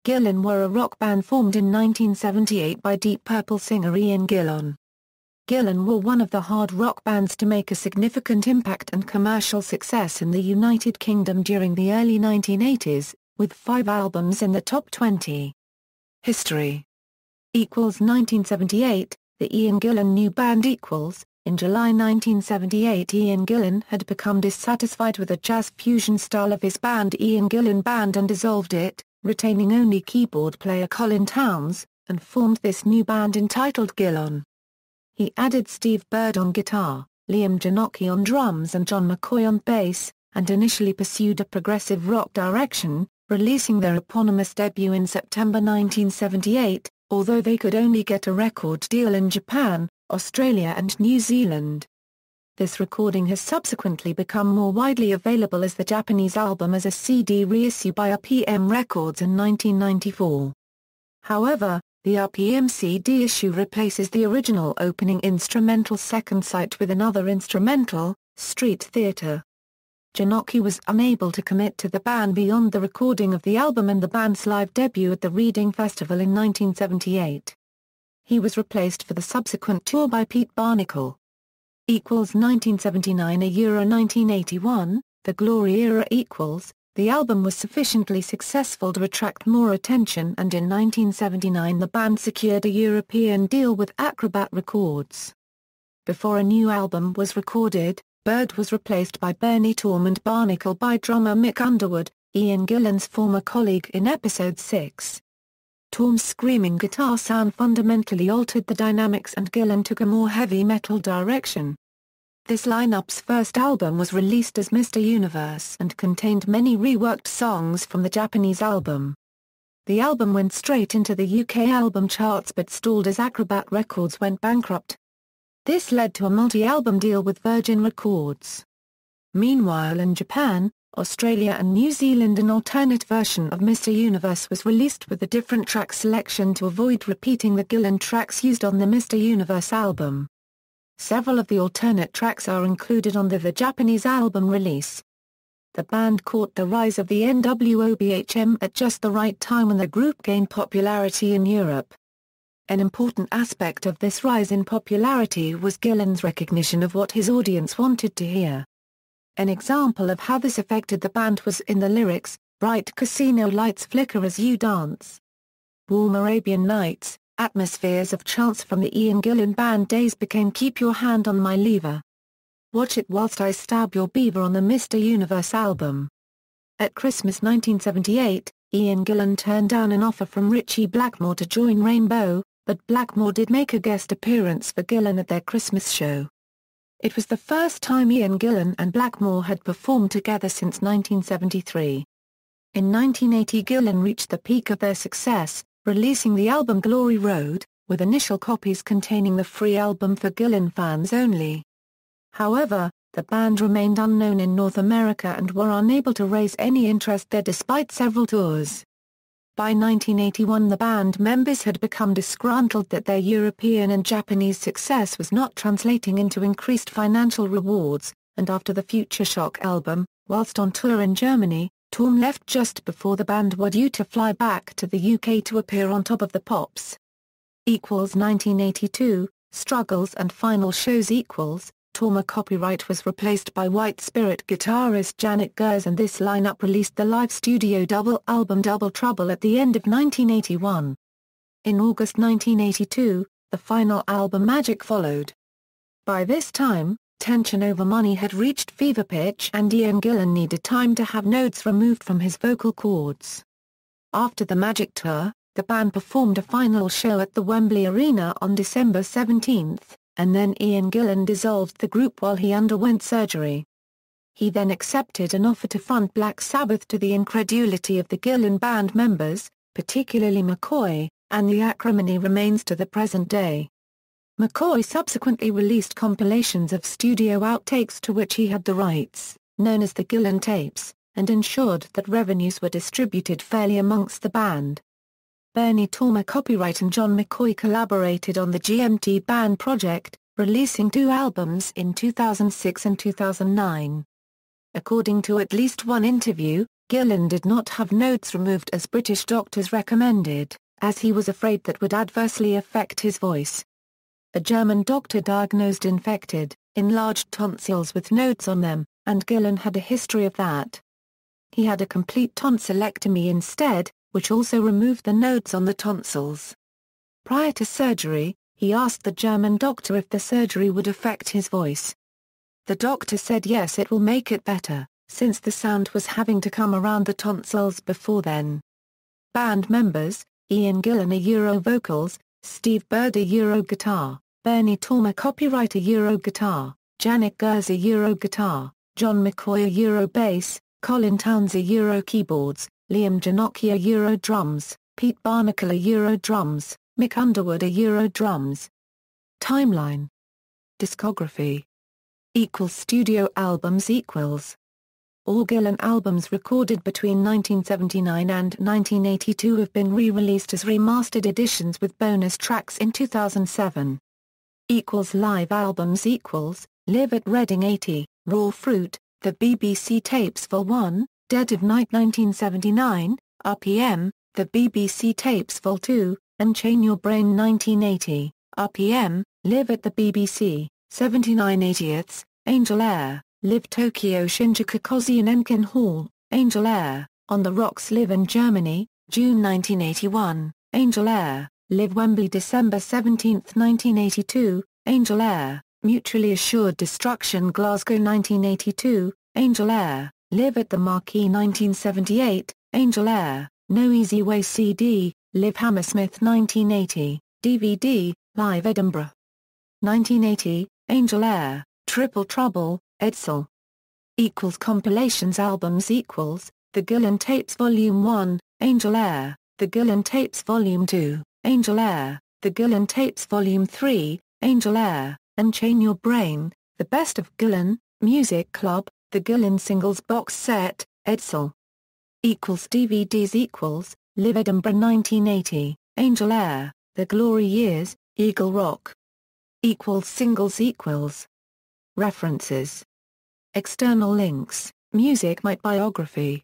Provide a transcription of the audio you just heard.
Gillan were a rock band formed in 1978 by Deep Purple singer Ian Gillan. Gillan were one of the hard rock bands to make a significant impact and commercial success in the United Kingdom during the early 1980s, with 5 albums in the top 20. History. 1978, the Ian Gillan new band . In July 1978 Ian Gillan had become dissatisfied with the jazz fusion style of his band Ian Gillan Band and dissolved it, retaining only keyboard player Colin Townes, and formed this new band entitled Gillan. He added Steve Bird on guitar, Liam Ginocchi on drums and John McCoy on bass, and initially pursued a progressive rock direction, releasing their eponymous debut in September 1978, although they could only get a record deal in Japan, Australia and New Zealand. This recording has subsequently become more widely available as the Japanese album as a CD reissue by RPM Records in 1994. However, the RPM CD issue replaces the original opening instrumental Second Sight with another instrumental, Street Theater. Ginocchi was unable to commit to the band beyond the recording of the album and the band's live debut at the Reading Festival in 1978. He was replaced for the subsequent tour by Pete Barnacle. 1979 1981, the Glory era . The album was sufficiently successful to attract more attention and in 1979 the band secured a European deal with Acrobat Records. Before a new album was recorded, Bird was replaced by Bernie Torm and Barnacle by drummer Mick Underwood, Ian Gillan's former colleague in Episode 6. Torm's screaming guitar sound fundamentally altered the dynamics and Gillan took a more heavy metal direction. This lineup's first album was released as Mr. Universe and contained many reworked songs from the Japanese album. The album went straight into the UK album charts but stalled as Acrobat Records went bankrupt. This led to a multi-album deal with Virgin Records. Meanwhile in Japan, Australia and New Zealand an alternate version of Mr. Universe was released with a different track selection to avoid repeating the Gillan tracks used on the Mr. Universe album. Several of the alternate tracks are included on the Japanese album release. The band caught the rise of the NWOBHM at just the right time when the group gained popularity in Europe. An important aspect of this rise in popularity was Gillan's recognition of what his audience wanted to hear. An example of how this affected the band was in the lyrics, "Bright casino lights flicker as you dance. Warm Arabian nights, atmospheres of chance." From the Ian Gillan Band days became "Keep Your Hand on My Lever. Watch It Whilst I Stab Your Beaver" on the Mr. Universe album. At Christmas 1978, Ian Gillan turned down an offer from Ritchie Blackmore to join Rainbow, but Blackmore did make a guest appearance for Gillan at their Christmas show. It was the first time Ian Gillan and Blackmore had performed together since 1973. In 1980 Gillan reached the peak of their success, releasing the album Glory Road, with initial copies containing the free album for Gillan fans only. However, the band remained unknown in North America and were unable to raise any interest there despite several tours. By 1981 the band members had become disgruntled that their European and Japanese success was not translating into increased financial rewards, and after the Future Shock album, whilst on tour in Germany, Torm left just before the band were due to fly back to the UK to appear on Top of the Pops. 1982, Struggles and Final Shows . Torm copyright was replaced by White Spirit guitarist Janet Gers and this lineup released the live studio double album Double Trouble at the end of 1981. In August 1982, the final album Magic followed. By this time, tension over money had reached fever pitch and Ian Gillan needed time to have nodes removed from his vocal cords. After the Magic tour, the band performed a final show at the Wembley Arena on December 17, and then Ian Gillan dissolved the group while he underwent surgery. He then accepted an offer to front Black Sabbath to the incredulity of the Gillan Band members, particularly McCoy, and the acrimony remains to the present day. McCoy subsequently released compilations of studio outtakes to which he had the rights, known as the Gillan tapes, and ensured that revenues were distributed fairly amongst the band. Bernie Torm copyright and John McCoy collaborated on the GMT Band project, releasing 2 albums in 2006 and 2009. According to at least one interview, Gillan did not have nodes removed as British doctors recommended, as he was afraid that would adversely affect his voice. A German doctor diagnosed infected, enlarged tonsils with nodes on them, and Gillan had a history of that. He had a complete tonsillectomy instead, which also removed the nodes on the tonsils. Prior to surgery, he asked the German doctor if the surgery would affect his voice. The doctor said yes, it will make it better, since the sound was having to come around the tonsils before then. Band members: Ian Gillan Euro vocals, Steve Bird Euro guitar, Bernie Tormer copyright Euro guitar, Janet Gers Euro guitar, John McCoy Euro bass, Colin Towns Euro keyboards, Liam Janocchia Euro drums, Pete Barnacle Euro drums, Mick Underwood Euro drums. Timeline. Discography. Studio albums All Gillan albums recorded between 1979 and 1982 have been re-released as remastered editions with bonus tracks in 2007. Live albums Live at Reading 80, Raw Fruit, The BBC Tapes Vol 1, Dead of Night 1979, RPM, The BBC Tapes Vol 2, Unchain Your Brain 1980, RPM, Live at the BBC, 79 80ths, Angel Air, Live Tokyo Shinjuku Kozian Enkin Hall, Angel Air, On the Rocks Live in Germany, June 1981, Angel Air, Live Wembley December 17, 1982, Angel Air, Mutually Assured Destruction Glasgow 1982, Angel Air, Live at the Marquee 1978, Angel Air, No Easy Way CD, Live Hammersmith 1980, DVD, Live Edinburgh 1980, Angel Air, Triple Trouble, Edsel. Compilations albums The Gillan Tapes Volume 1, Angel Air, The Gillan Tapes Volume 2, Angel Air, The Gillan Tapes Volume 3, Angel Air, Unchain Your Brain, The Best of Gillan, Music Club, The Gillan Singles Box Set, Edsel. DVDs Live Edinburgh 1980, Angel Air, The Glory Years, Eagle Rock. Singles References. External links, Music Mite Biography.